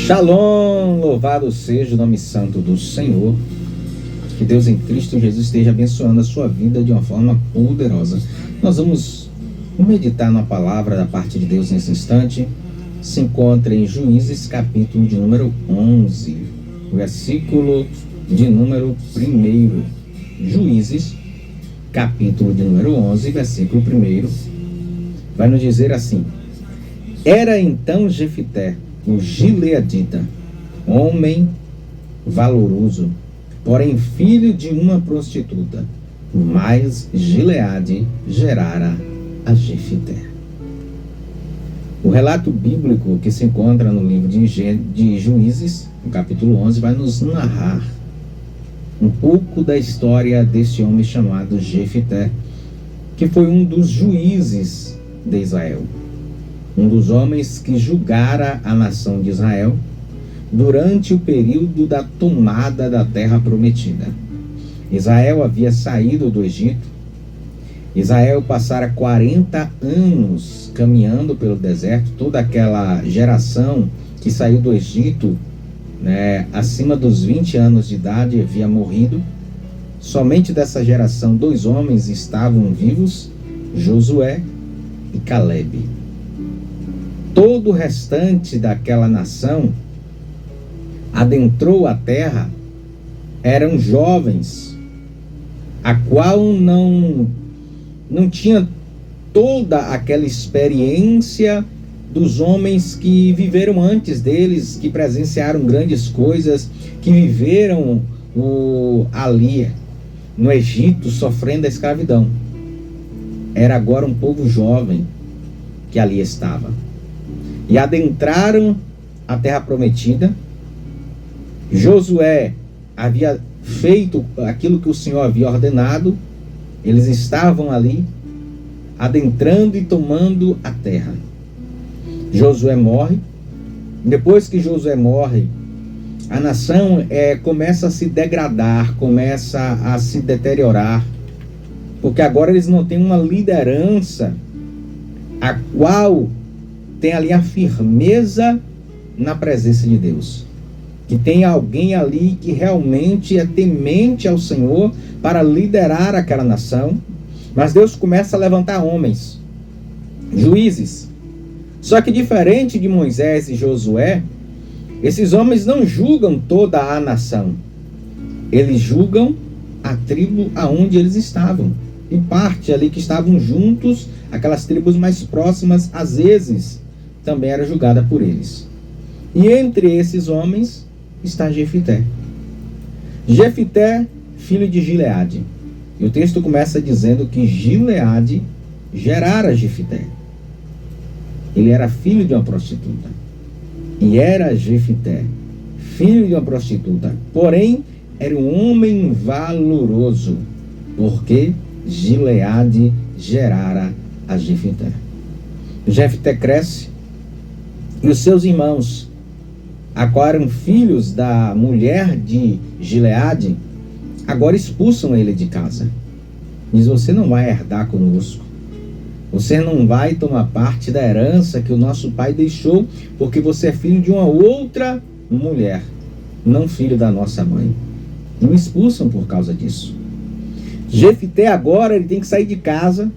Shalom, louvado seja o nome santo do Senhor. Que Deus em Cristo Jesus esteja abençoando a sua vida de uma forma poderosa. Nós vamos meditar na palavra da parte de Deus nesse instante. Se encontra em Juízes, capítulo de número 11, versículo de número 1. Juízes, capítulo de número 11, versículo 1. Vai nos dizer assim: Era então Jefité, o gileadita, homem valoroso, porém filho de uma prostituta, mas Gileade gerara a Jefité. O relato bíblico que se encontra no livro de Juízes, no capítulo 11, vai nos narrar um pouco da história deste homem chamado Jefité, que foi um dos juízes de Israel, um dos homens que julgara a nação de Israel durante o período da tomada da terra prometida. Israel havia saído do Egito. Israel passara 40 anos caminhando pelo deserto. Toda aquela geração que saiu do Egito, acima dos 20 anos de idade, havia morrido. Somente dessa geração 2 homens estavam vivos, Josué e Calebe. Todo o restante daquela nação adentrou a terra, eram jovens, a qual não tinha toda aquela experiência dos homens que viveram antes deles, que presenciaram grandes coisas, que viveram ali no Egito sofrendo a escravidão. Era agora um povo jovem que ali estava. E adentraram a terra prometida. Josué havia feito aquilo que o Senhor havia ordenado. Eles estavam ali, adentrando e tomando a terra. Josué morre. Depois que Josué morre, a nação começa a se degradar, começa a se deteriorar, porque agora eles não têm uma liderança a qual tem ali a firmeza na presença de Deus, que tem alguém ali que realmente é temente ao Senhor para liderar aquela nação. Mas Deus começa a levantar homens, juízes. Só que diferente de Moisés e Josué, esses homens não julgam toda a nação. Eles julgam a tribo aonde eles estavam, e parte ali que estavam juntos, aquelas tribos mais próximas, às vezes também era julgada por eles. E entre esses homens está Jefité. Jefité, filho de Gileade. E o texto começa dizendo que Gileade gerara Jefité. Ele era filho de uma prostituta. E era Jefité, filho de uma prostituta. Porém, era um homem valoroso, porque Gileade gerara a Jefité. Jefité cresce, e os seus irmãos, a qual eram filhos da mulher de Gileade, agora expulsam ele de casa. Diz: você não vai herdar conosco. Você não vai tomar parte da herança que o nosso pai deixou, porque você é filho de uma outra mulher, não filho da nossa mãe. E o expulsam por causa disso. Jefité agora ele tem que sair de casa,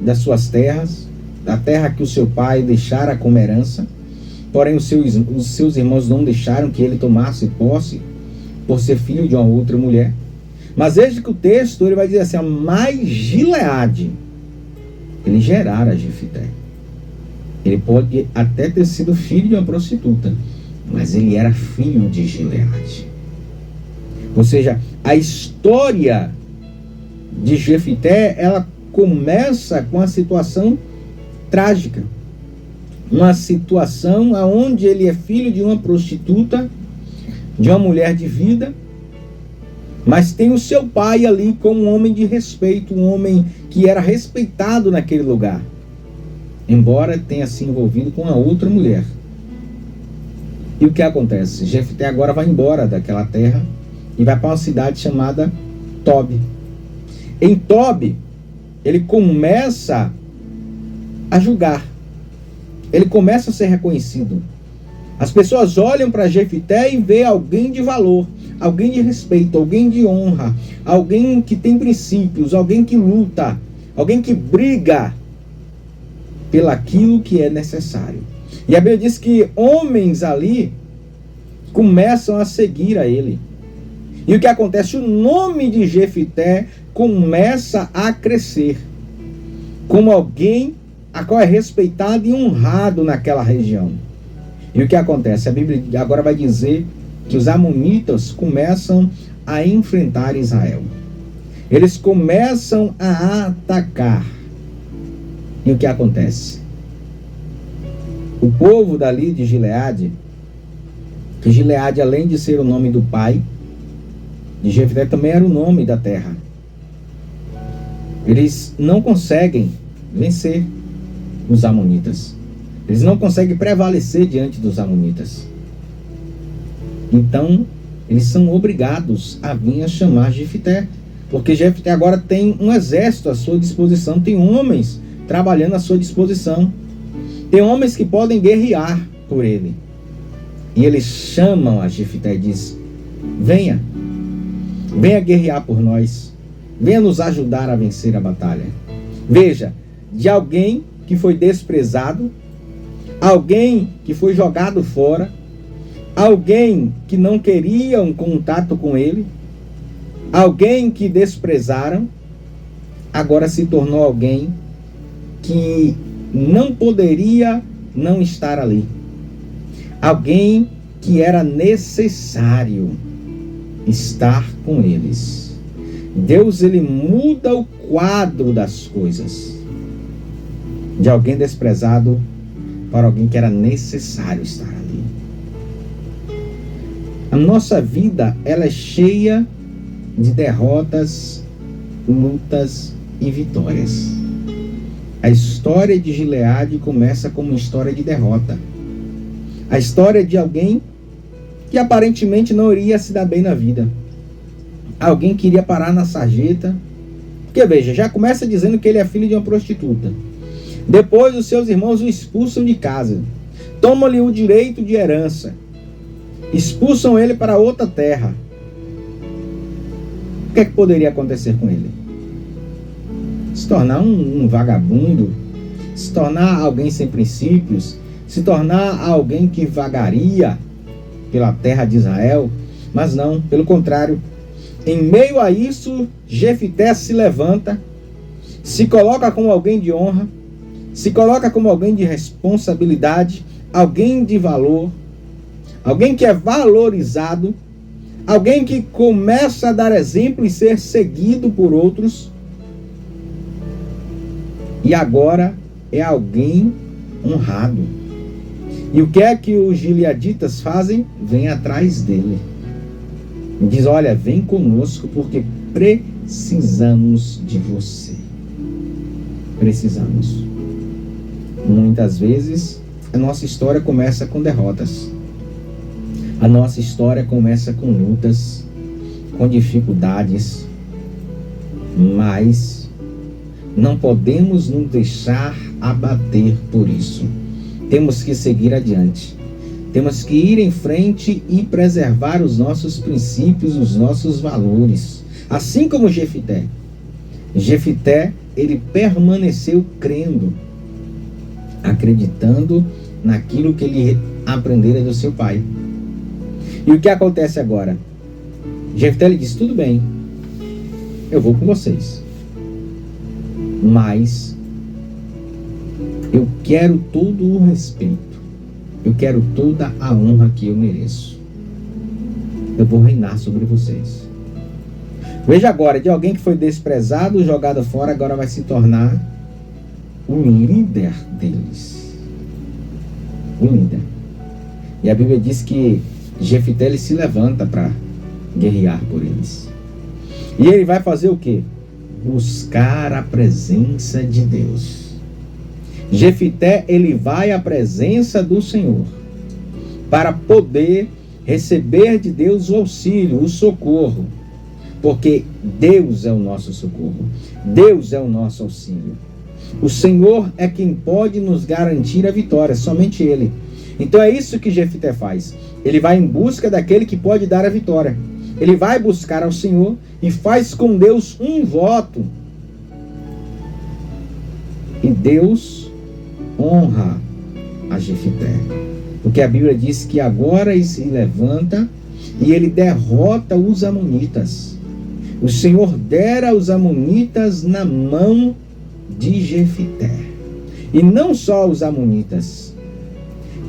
das suas terras, da terra que o seu pai deixara como herança. Porém os seus irmãos não deixaram que ele tomasse posse, por ser filho de uma outra mulher. Mas veja que o texto ele vai dizer assim: mas Gileade, ele gerara Jefité. Ele pode até ter sido filho de uma prostituta, mas ele era filho de Gileade. Ou seja, a história de Jefité, ela começa com a situação trágica. Uma situação onde ele é filho de uma prostituta, de uma mulher de vida, mas tem o seu pai ali como um homem de respeito, um homem que era respeitado naquele lugar, embora tenha se envolvido com a outra mulher. E o que acontece? Jefité agora vai embora daquela terra e vai para uma cidade chamada Tobi. Em Tobi, ele começa a julgar. Ele começa a ser reconhecido. As pessoas olham para Jefité e vê alguém de valor, alguém de respeito, alguém de honra, alguém que tem princípios, alguém que luta, alguém que briga pelaquilo que é necessário. E a Bíblia diz que homens ali começam a seguir a ele. E o que acontece? O nome de Jefité começa a crescer como alguém a qual é respeitado e honrado naquela região. E o que acontece? A Bíblia agora vai dizer que os amonitas começam a enfrentar Israel. Eles começam a atacar. E o que acontece? O povo dali de Gileade, que Gileade, além de ser o nome do pai de Jefité, também era o nome da terra. Eles não conseguem vencer os amonitas. Eles não conseguem prevalecer diante dos amonitas. Então, eles são obrigados a vir a chamar Jefité, porque Jefité agora tem um exército à sua disposição, tem homens trabalhando à sua disposição, tem homens que podem guerrear por ele. E eles chamam a Jefité e dizem: venha guerrear por nós, venha nos ajudar a vencer a batalha. Veja, de alguém que foi desprezado, alguém que foi jogado fora, alguém que não queria um contato com ele, alguém que desprezaram, agora se tornou alguém que não poderia não estar ali. Alguém que era necessário estar com eles. Deus, ele muda o quadro das coisas. De alguém desprezado para alguém que era necessário estar ali. A nossa vida, ela é cheia de derrotas, lutas e vitórias. A história de Gileade começa como uma história de derrota. A história de alguém que aparentemente não iria se dar bem na vida. Alguém que iria parar na sarjeta. Porque veja, já começa dizendo que ele é filho de uma prostituta. Depois os seus irmãos o expulsam de casa. Tomam-lhe o direito de herança. Expulsam ele para outra terra. O que é que poderia acontecer com ele? Se tornar um vagabundo, se tornar alguém sem princípios, se tornar alguém que vagaria pela terra de Israel. Mas não, pelo contrário, em meio a isso, Jefité se levanta, se coloca como alguém de honra, se coloca como alguém de responsabilidade, alguém de valor, alguém que é valorizado, alguém que começa a dar exemplo e ser seguido por outros. E agora é alguém honrado. E o que é que os gileaditas fazem? Vem atrás dele. Diz: olha, vem conosco porque precisamos de você. Precisamos. Muitas vezes a nossa história começa com derrotas. A nossa história começa com lutas, com dificuldades, mas não podemos nos deixar abater por isso. Temos que seguir adiante. Temos que ir em frente e preservar os nossos princípios, os nossos valores. Assim como Jefité. Jefité, ele permaneceu crendo, acreditando naquilo que ele aprendera do seu pai. E o que acontece agora? Jefité lhe diz: tudo bem, eu vou com vocês, mas eu quero todo o respeito, eu quero toda a honra que eu mereço. Eu vou reinar sobre vocês. Veja agora, de alguém que foi desprezado, jogado fora, agora vai se tornar o líder deles. O líder. E a Bíblia diz que Jefité, ele se levanta para guerrear por eles. E ele vai fazer o quê? Buscar a presença de Deus. Jefité, ele vai à presença do Senhor para poder receber de Deus o auxílio, o socorro. Porque Deus é o nosso socorro. Deus é o nosso auxílio. O Senhor é quem pode nos garantir a vitória, somente Ele. Então é isso que Jefté faz. Ele vai em busca daquele que pode dar a vitória. Ele vai buscar ao Senhor e faz com Deus um voto. E Deus honra a Jefté. Porque a Bíblia diz que agora ele se levanta e ele derrota os amonitas. O Senhor dera os amonitas na mão de Jefté. E não só os amonitas,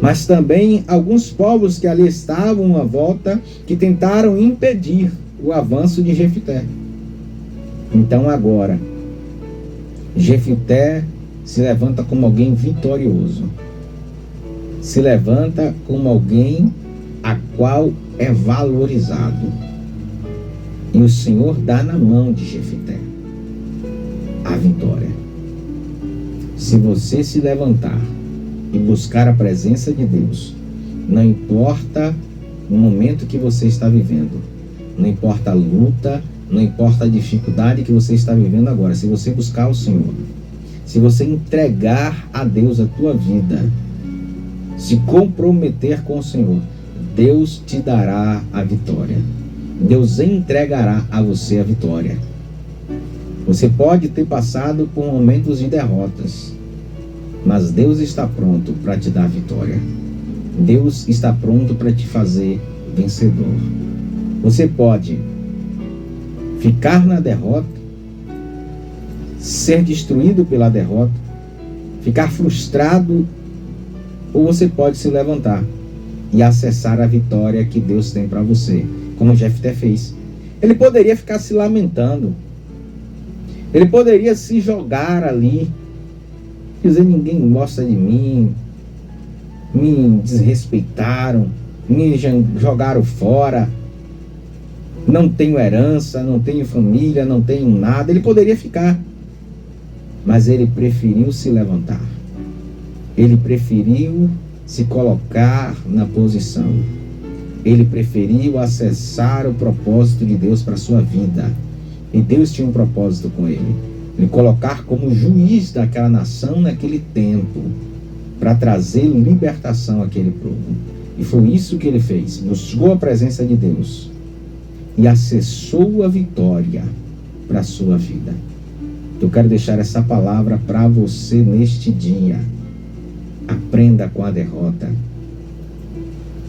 mas também alguns povos que ali estavam à volta, que tentaram impedir o avanço de Jefté. Então agora, Jefté se levanta como alguém vitorioso. Se levanta como alguém a qual é valorizado. E o Senhor dá na mão de Jefté a vitória. Se você se levantar e buscar a presença de Deus, não importa o momento que você está vivendo, não importa a luta, não importa a dificuldade que você está vivendo agora, se você buscar o Senhor, se você entregar a Deus a tua vida, se comprometer com o Senhor, Deus te dará a vitória. Deus entregará a você a vitória. Você pode ter passado por momentos de derrotas, mas Deus está pronto para te dar a vitória. Deus está pronto para te fazer vencedor. Você pode ficar na derrota, ser destruído pela derrota, ficar frustrado, ou você pode se levantar e acessar a vitória que Deus tem para você, como Jefté fez. Ele poderia ficar se lamentando, ele poderia se jogar ali, dizer: ninguém gosta de mim, me desrespeitaram, me jogaram fora, não tenho herança, não tenho família, não tenho nada. Ele poderia ficar, mas ele preferiu se levantar. Ele preferiu se colocar na posição. Ele preferiu acessar o propósito de Deus para a sua vida. E Deus tinha um propósito com ele. Ele colocar como juiz daquela nação naquele tempo, para trazer libertação àquele povo. E foi isso que ele fez. Buscou a presença de Deus e acessou a vitória para a sua vida. Eu quero deixar essa palavra para você neste dia. Aprenda com a derrota.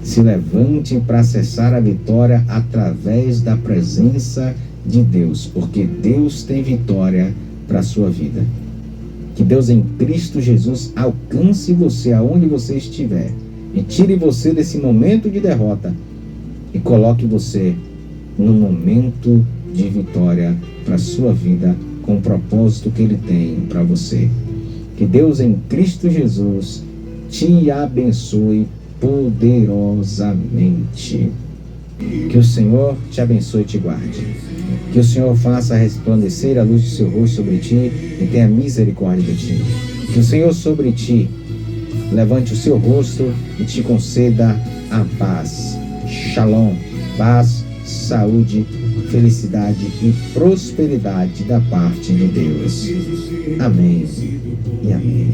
Se levante para acessar a vitória através da presença de Deus, porque Deus tem vitória para a sua vida. Que Deus em Cristo Jesus alcance você aonde você estiver e tire você desse momento de derrota e coloque você no momento de vitória para a sua vida, com o propósito que Ele tem para você. Que Deus em Cristo Jesus te abençoe poderosamente. Que o Senhor te abençoe e te guarde. Que o Senhor faça resplandecer a luz do seu rosto sobre ti e tenha misericórdia de ti. Que o Senhor sobre ti levante o seu rosto e te conceda a paz. Shalom, paz, saúde, felicidade e prosperidade da parte de Deus. Amém e amém.